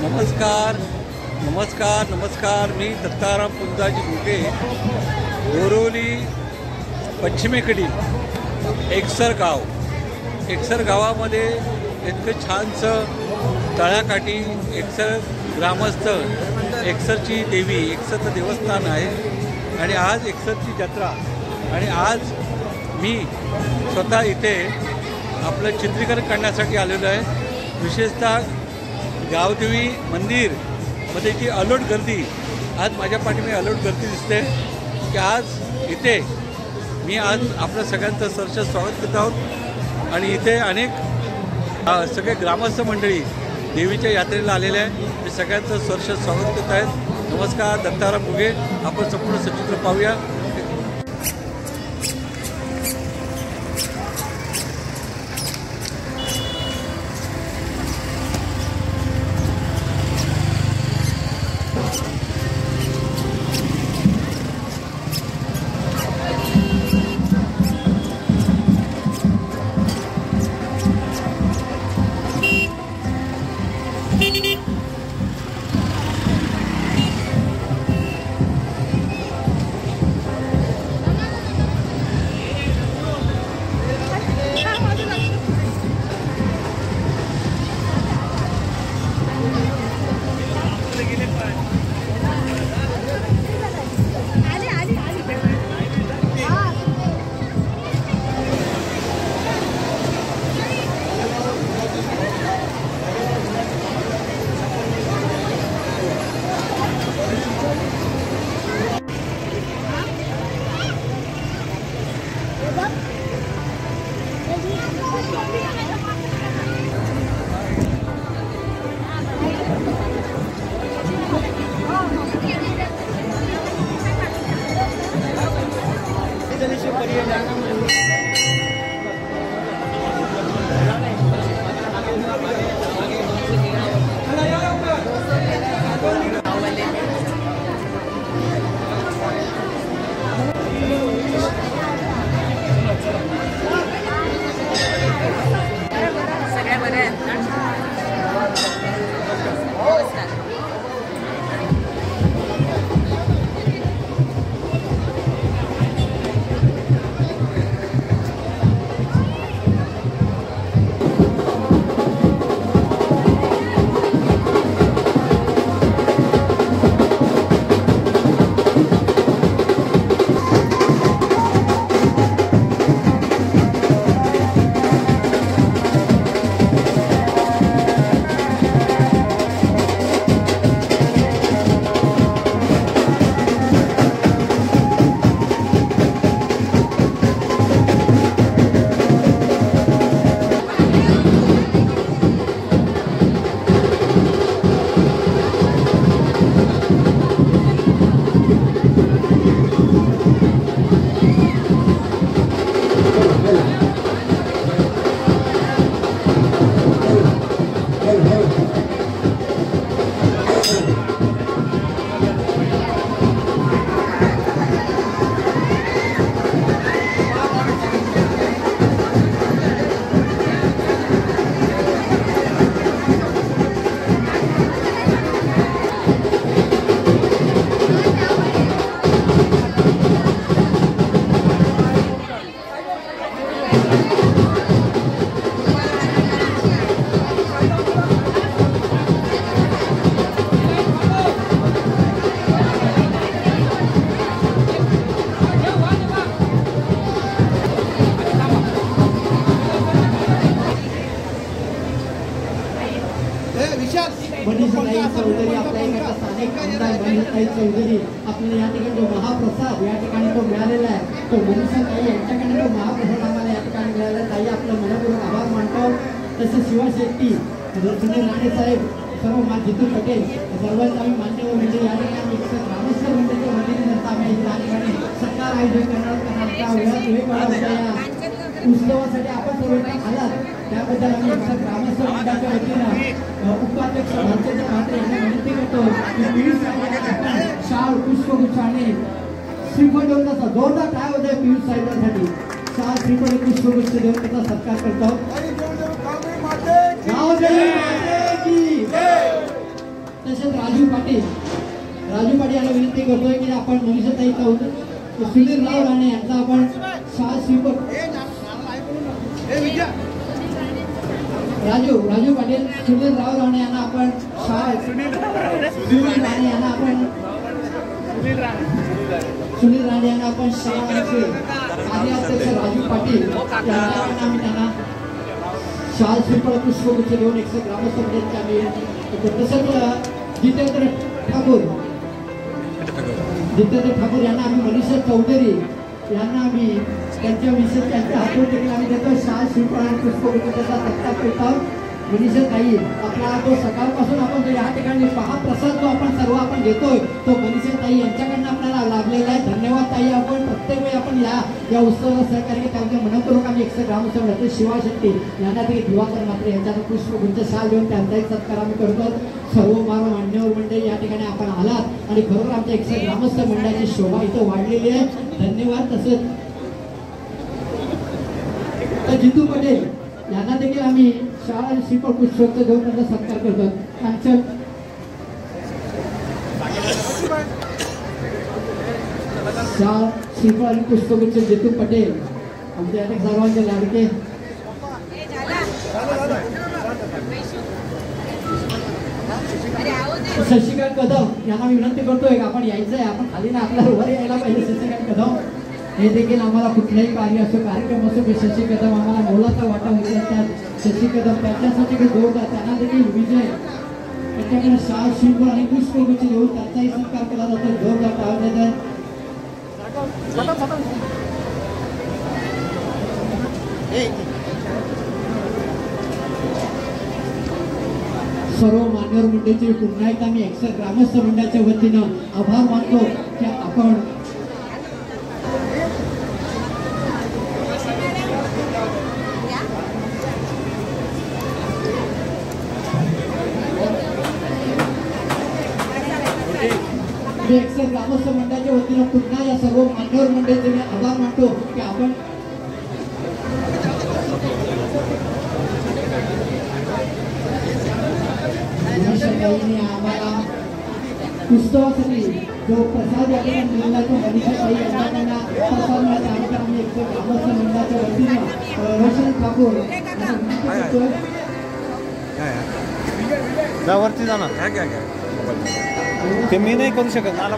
नमस्कार नमस्कार नमस्कार. मी दत्ताराम पुंजाजी घुगे, बोरोली पश्चिमेकडील एकसर गावामध्ये इतकं छानसं तळ्याकाठी एकसर ग्रामस्थ, एकसरची देवी, एकसरचं देवस्थान आहे आणि आज एकसरची जत्रा. आणि आज मी स्वतः इथे आपलं चित्रीकरण करण्यासाठी आलेलो आहे. विशेषतः गावदेवी मंदिरमध्ये जी अलोट गर्दी, आज माझ्या पाठीमागे अलोट गर्दी दिसते की आज इथे मी आज आपल्या सगळ्यांचं सहर्ष स्वागत करत आहोत. आणि इथे अनेक सगळे ग्रामस्थ मंडळी देवीच्या यात्रेला आलेले आहे. मी सगळ्यांचं सहर्ष स्वागत करत आहेत. नमस्कार, दत्ताराम घुगे. आपण संपूर्ण सचित्र पाहूया. चौधरी आपल्याला या ठिकाणी जो महाप्रसाद या ठिकाणी तो मिळालेला आहे, तो मनुष्य ताई यांच्याकडे तो महाप्रसाद आम्हाला या ठिकाणी मिळाला. ताई आपलं मनपूर्वक आभार मानतो. तसेच शिवा शेट्टी, सुनील राणे साहेब, सर्व जितू पटेल, सर्वांचा आम्ही मान्यवर म्हणजे या ठिकाणी ग्रामस्थ मंडळाच्या वतीने आम्ही या ठिकाणी सत्कार आयोजन करणार उत्सवासाठी आपण सर्व आलात त्याबद्दल आम्ही ग्रामस्थ मंडळाच्या वतीनं उपाध्यक्ष भालचंद्र म्हात्रे यांना विनंती करतो. शाल पुष्पगुच्छाने श्रीफळ देऊन त्याचा जोरदार टाळ्या होते. पियुष साहेबांसाठी शाल श्रीफळ पुष्पगुच्छ देऊन त्याचा सत्कार करतो. तसेच राजू पाटील यांना विनंती करतोय की आपण मनीषाताई चौधरी सुनील राव राणे यांचा आपण शाळा स्वीपर राजू पाटील सुनील राव राणे यांना आपण सुनील राणे यांना आपण शाळेचे कार्याध्यक्ष राजू पाटील यांच्याकडनं आम्ही त्यांना शाळा स्वीपर पुष्पगुच्छ देऊन 100 ग्रामस्थ मंडळाचे आम्ही तसंच जितेंद्र ठाकूर यांना आम्ही मनीषा चौधरी यांना आम्ही त्यांच्या विशेष त्यांच्या हातून देखील आम्ही देतो शाळा स्वीपर आणि पुष्पगुच्छाचा तक्ता करतो मनीषा ताई आपला जो सकाळपासून आपण जो या ठिकाणी महाप्रसाद जो आपण सर्व आपण घेतोय तो मनीषा ताई यांच्याकडनं आपल्याला लाभलेला आहे. धन्यवाद ताई. आपण प्रत्येक वेळी आपण या उत्सवाला सहकार्य त्यांच्या मनपूर्वक आम्ही 100 ग्रामस्थ मंडळ शिवा शेट्टी यांना तरी दिवाकर मात्र यांच्यात पुष्पगुच्छ शाल देऊन त्यांचाही सत्कार आम्ही करतो. सर्व मान्यवर मंडळी या ठिकाणी आपण आलात आणि खरोखर आमच्या 100 ग्रामस्थ मंडळाची शोभा इथं वाढलेली आहे. धन्यवाद. तसंच जितू पटेल यांना देखील आम्ही शाळा श्रीफळ पुष्पगुच्छ देऊन त्यांचा सत्कार करतो. त्यांच्या शाळा श्रीफळ आणि पुष्पगुच्छ जितू पटेल आमच्या अनेक सर्वांचे लाडके शशिकांत कदम यांना मी विनंती करतोय आपण यायचंय. आपण खाली ना आपल्याला वर यायला पाहिजे. शशिकांत कदम हे देखील आम्हाला कुठलाही कार्य असो कार्यक्रम असो की शशी कदम आम्हाला मोलाचा वाटा उचलतात. शशी कदम त्यांच्यासाठी जोरदार त्यांना देखील विजय त्यांच्याकडे शाल श्रीफळ आणि पुष्पगुच्छ देऊन त्यांचाही सत्कार केला जातो. जोरदार टाळ देतात. सर्व मान्यवर मंडळीचे पुन्हा एकदा मी 100 ग्रामस्थ मंडळाच्या वतीनं आभार मानतो की आपण मी 100 ग्रामस्थ मंडळाच्या वतीनं पुन्हा या सर्व मान्यवर मंडळीचे मी आभार मानतो की आपण आम्हाला उत्सवासाठी जो प्रसाद या ठिकाणी मिळाला तो मनीषाताई यांच्याकडनं प्रसाद मिळाला. त्यानंतर आम्ही 100 ग्रामस्थ मंडळाच्या वतीनं रोशन ठाकूर वरती जाणार ते मी नाही करू शकत मला